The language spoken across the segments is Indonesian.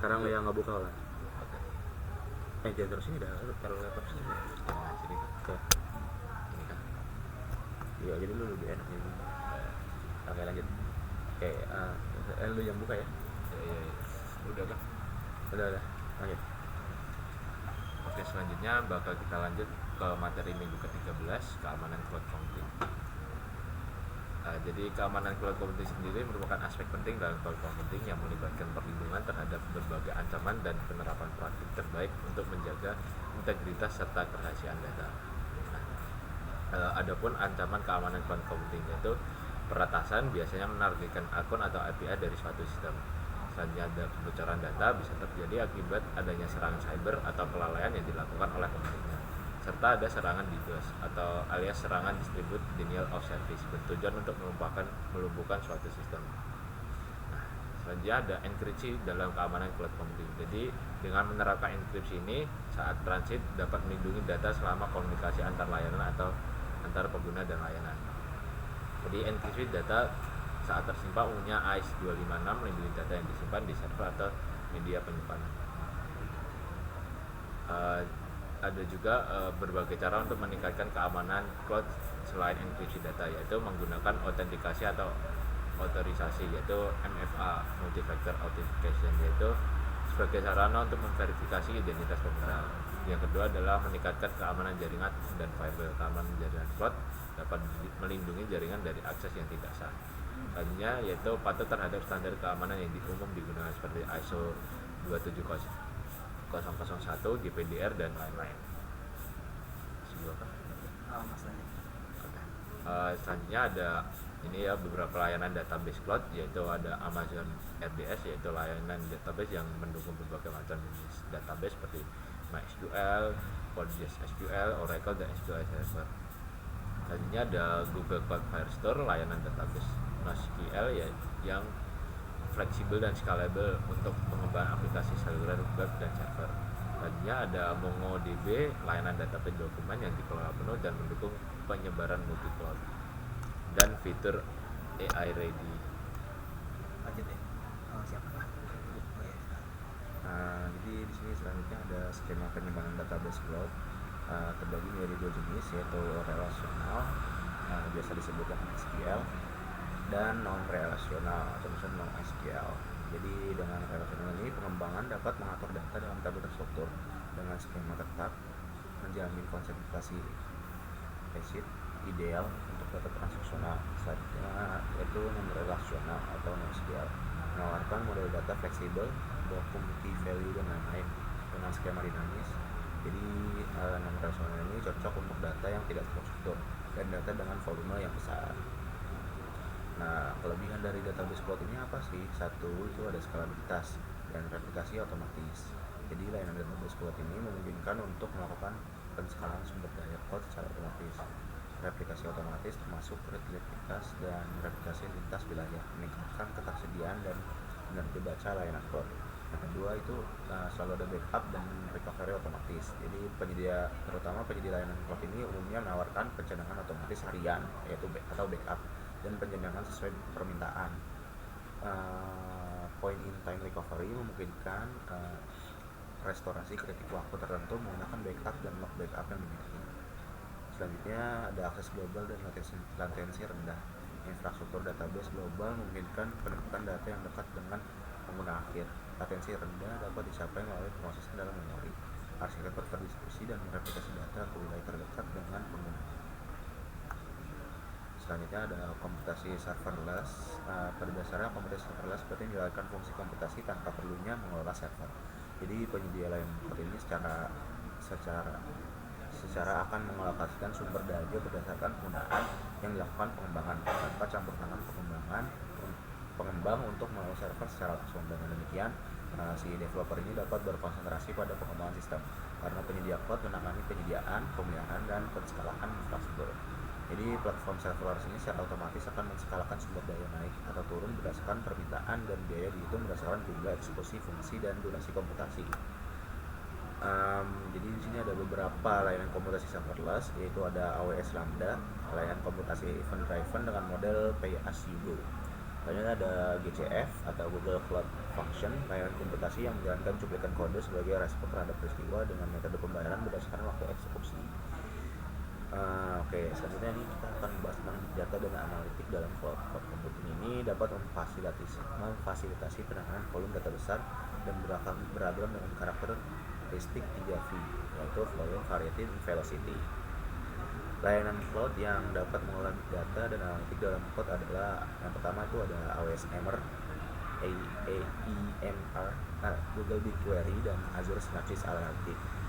sekarang Itu. yang ngebuka lah. Oke. Jangan terus ini dah kalau laptop sini. Nah, sini Ya. ini kan. Iya, jadi lu lebih enak ini. Oke, lanjut. Oke, lu yang buka ya. Iya. Udah kan? Udah. Lanjut. Oke, selanjutnya bakal kita lanjut ke materi minggu ke-13, keamanan cloud computing. Jadi keamanan cloud computing sendiri merupakan aspek penting dalam cloud computing yang melibatkan perlindungan terhadap berbagai ancaman dan penerapan praktik terbaik untuk menjaga integritas serta kerahasiaan data. Adapun ancaman keamanan cloud computing yaitu peretasan biasanya menargetkan akun atau API dari suatu sistem. Selanjutnya ada kebocoran data bisa terjadi akibat adanya serangan cyber atau kelalaian yang dilakukan oleh pemiliknya. Serta ada serangan DDoS atau alias serangan distribute denial of service bertujuan untuk melumpuhkan suatu sistem. Selanjutnya ada enkripsi dalam keamanan cloud computing. Jadi dengan menerapkan enkripsi ini saat transit dapat melindungi data selama komunikasi antar layanan atau antar pengguna dan layanan. Jadi enkripsi data saat tersimpan umumnya AES 256 melindungi data yang disimpan di server atau media penyimpanan. Ada juga berbagai cara untuk meningkatkan keamanan cloud selain enkripsi data, yaitu menggunakan autentikasi atau otorisasi, yaitu MFA multi-factor authentication, yaitu sebagai sarana untuk memverifikasi identitas pengguna. Yang kedua adalah meningkatkan keamanan jaringan dan firewall. Keamanan jaringan cloud dapat melindungi jaringan dari akses yang tidak sah. Selanjutnya yaitu patuh terhadap standar keamanan yang umum digunakan seperti ISO 27001, GPDR dan lain-lain. Selanjutnya ada ini ya beberapa layanan database cloud, yaitu ada Amazon RDS, yaitu layanan database yang mendukung berbagai macam jenis database seperti MySQL, PostgreSQL, Oracle dan SQL Server. Selanjutnya ada Google Cloud Firestore, layanan database NoSQL yang fleksibel dan scalable untuk pengembangan aplikasi seluler web dan server. Selanjutnya ada MongoDB, layanan database dokumen yang dikelola penuh dan mendukung penyebaran multi cloud dan fitur AI ready. Lanjut ya. Siapa? Jadi di sini selanjutnya ada skema pengembangan database cloud, terbagi menjadi dua jenis, yaitu relasional, biasa disebut dengan SQL, dan non relasional atau non SQL. Jadi dengan relasional ini pengembangan dapat mengatur data dalam tabel terstruktur dengan skema ketat, menjamin konsentrasi ACID ideal untuk data transaksional. Selanjutnya yaitu non relasional atau non SQL, menawarkan model data fleksibel, multi value dan lain-lain dengan skema dinamis. Jadi non relasional ini cocok untuk data yang tidak terstruktur dan data dengan volume yang besar. Nah, kelebihan dari database cloud ini apa sih? Satu, itu ada skalabilitas dan replikasi otomatis. Jadi layanan database cloud ini memungkinkan untuk melakukan penskalan sumber daya cloud secara otomatis. Replikasi otomatis termasuk replikasi dan replikasi lintas wilayah, meningkatkan ketersediaan dan energi baca layanan cloud. Yang kedua itu selalu ada backup dan recovery otomatis. Jadi terutama penyedia layanan cloud ini umumnya menawarkan pencadangan otomatis harian, yaitu atau backup, dan pencadangan sesuai permintaan. Point in time recovery memungkinkan restorasi kritik waktu tertentu menggunakan backup dan log backup yang dimiliki. Selanjutnya ada akses global dan latensi rendah. Infrastruktur database global memungkinkan penumpukan data yang dekat dengan pengguna akhir. Latensi rendah dapat dicapai melalui proses dalam memori, arsitektur terdistribusi, dan mereplikasi data ke wilayah terdekat dengan pengguna. Selanjutnya ada komputasi serverless. Pada dasarnya komputasi serverless berarti menjalankan fungsi komputasi tanpa perlunya mengelola server. Jadi penyedia layanan cloud ini secara akan mengalokasikan sumber daya berdasarkan penggunaan yang dilakukan pengembangan tanpa campur tangan pengembang untuk mengelola server secara langsung. Dengan demikian si developer ini dapat berkonsentrasi pada pengembangan sistem karena penyedia cloud menangani penyediaan, pemeliharaan, dan penskalaan infrastruktur. Jadi platform serverless ini secara otomatis akan menskalakan sumber daya naik atau turun berdasarkan permintaan, dan biaya dihitung berdasarkan jumlah eksekusi fungsi dan durasi komputasi. Jadi di sini ada beberapa layanan komputasi serverless, yaitu ada AWS Lambda, layanan komputasi event driven dengan model pay as you go. Selanjutnya ada GCF atau Google Cloud Function, layanan komputasi yang menjalankan cuplikan kode sebagai respon terhadap peristiwa dengan metode pembayaran berdasarkan waktu eksekusi. Oke, selanjutnya ini kita akan membahas tentang big data dan analitik dalam cloud computing. Ini dapat memfasilitasi penanganan volume data besar dan beragam dengan karakteristik 3V, yaitu volume, variety, dan velocity. Layanan cloud yang dapat mengolah big data dan analitik dalam cloud adalah yang pertama itu ada AWS-EMR, Google BigQuery, dan Azure Synapse Analytics.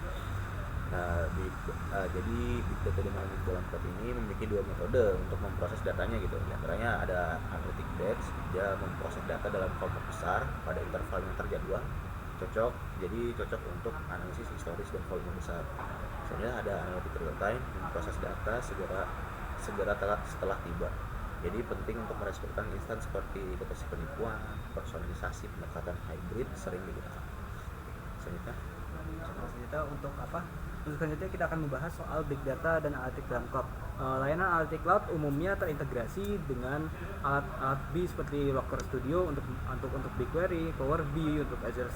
Jadi big data dan analitik dalam cloud ini memiliki dua metode untuk memproses datanya gitu. Di antaranya ada analytic batch, dia memproses data dalam kelompok besar pada interval yang terjadwal, cocok untuk analisis historis dan volume besar. Selanjutnya ada analytic real time, memproses data segera setelah tiba. Jadi penting untuk meresponskan instan seperti deteksi penipuan, personalisasi, pendekatan hybrid sering digunakan. Selanjutnya untuk apa? Untuk selanjutnya kita akan membahas soal big data dan analytic dalam cloud. Layanan analytic cloud umumnya terintegrasi dengan alat B seperti Looker Studio untuk BigQuery, Power BI untuk Azure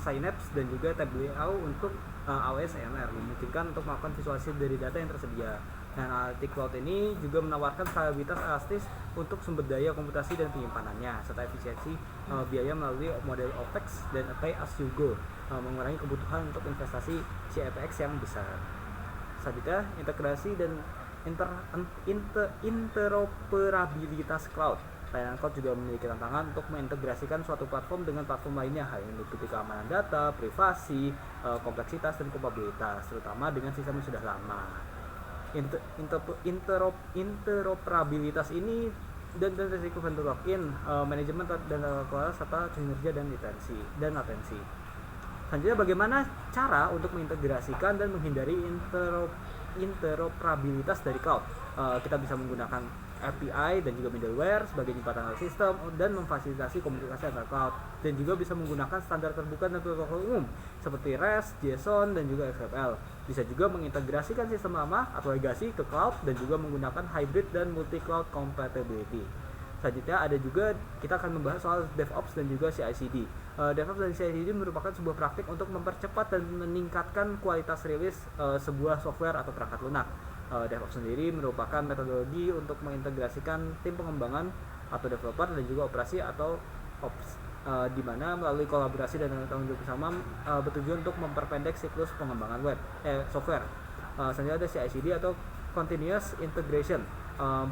Synapse, dan juga Tableau untuk AWS-EMR, memungkinkan untuk melakukan visualisasi dari data yang tersedia. Dan Analytic Cloud ini juga menawarkan stabilitas elastis untuk sumber daya komputasi dan penyimpanannya, serta efisiensi biaya melalui model OPEX dan Pay as you go, mengurangi kebutuhan untuk investasi CapEx yang besar. Selanjutnya, integrasi dan interoperabilitas cloud. Layanan cloud juga memiliki tantangan untuk mengintegrasikan suatu platform dengan platform lainnya, hal yang meliputi keamanan data, privasi, kompleksitas, dan kompatibilitas, terutama dengan sistem yang sudah lama. Interoperabilitas ini dan risiko vendor lock-in, manajemen dan kualitas serta kinerja dan latensi. Selanjutnya, bagaimana cara untuk mengintegrasikan dan menghindari interoperabilitas dari cloud? Kita bisa menggunakan API dan juga middleware sebagai jembatan antar sistem dan memfasilitasi komunikasi antar cloud, dan juga bisa menggunakan standar terbuka dan protokol umum seperti REST, JSON, dan juga XML. Bisa juga mengintegrasikan sistem lama atau legacy ke cloud dan juga menggunakan hybrid dan multi cloud compatibility. Selanjutnya ada juga kita akan membahas soal DevOps dan juga CI/CD. DevOps dan CI/CD merupakan sebuah praktik untuk mempercepat dan meningkatkan kualitas rilis sebuah software atau perangkat lunak. DevOps sendiri merupakan metodologi untuk mengintegrasikan tim pengembangan atau developer dan juga operasi atau ops, di mana melalui kolaborasi dan tanggung jawab bersama bertujuan untuk memperpendek siklus pengembangan software. Selanjutnya ada CI/CD atau Continuous Integration,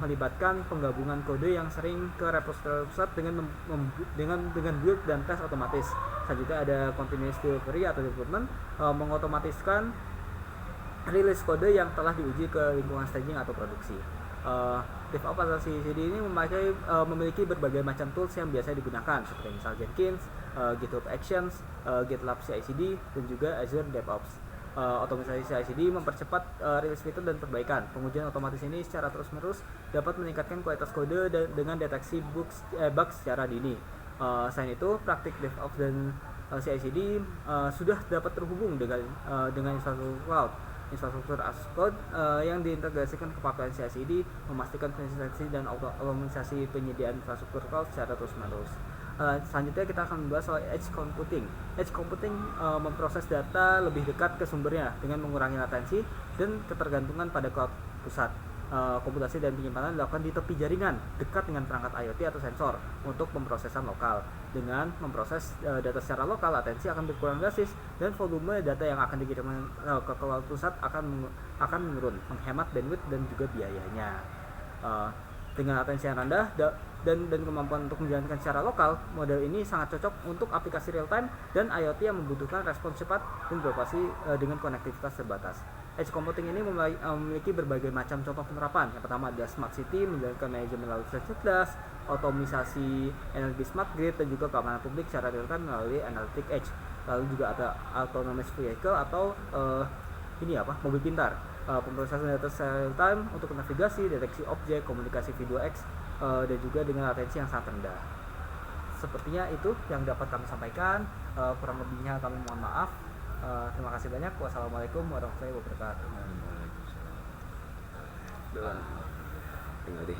melibatkan penggabungan kode yang sering ke repository pusat dengan build dan tes otomatis. Selanjutnya ada Continuous Delivery atau Development, mengotomatiskan rilis kode yang telah diuji ke lingkungan staging atau produksi. DevOps atau CI/CD ini memiliki berbagai macam tools yang biasa digunakan seperti misal Jenkins, GitHub Actions, GitLab CI/CD, dan juga Azure DevOps. Otomatisasi CI/CD mempercepat rilis fitur dan perbaikan. Pengujian otomatis ini secara terus-menerus dapat meningkatkan kualitas kode dengan deteksi bugs secara dini. Selain itu, praktik DevOps dan CI/CD sudah dapat terhubung dengan infrastruktur cloud. Infrastruktur as code yang diintegrasikan ke pipeline CI/CD memastikan konsistensi dan optimalisasi penyediaan infrastruktur cloud secara terus-menerus. Selanjutnya kita akan membahas soal edge computing. Edge computing memproses data lebih dekat ke sumbernya dengan mengurangi latensi dan ketergantungan pada cloud pusat. Komputasi dan penyimpanan dilakukan di tepi jaringan dekat dengan perangkat IoT atau sensor untuk pemrosesan lokal. Dengan memproses data secara lokal, latensi akan berkurang drastis dan volume data yang akan dikirimkan ke cloud pusat akan menurun, menghemat bandwidth dan juga biayanya. Dengan latensi yang rendah dan kemampuan untuk menjalankan secara lokal, model ini sangat cocok untuk aplikasi real time dan IoT yang membutuhkan respons cepat dan beroperasi dengan konektivitas terbatas. Edge computing ini memiliki berbagai macam contoh penerapan. Yang pertama ada smart city, menjalankan manajemen lalu lintas cerdas, otomisasi energi smart grid, dan juga keamanan publik secara real time melalui analytic edge. Lalu juga ada autonomous vehicle atau mobil pintar, pemrosesan data secara real time untuk navigasi, deteksi objek, komunikasi video X, dan juga dengan latensi yang sangat rendah. Sepertinya itu yang dapat kami sampaikan. Kurang lebihnya kami mohon maaf. Terima kasih banyak. Wassalamualaikum warahmatullahi wabarakatuh. tinggal deh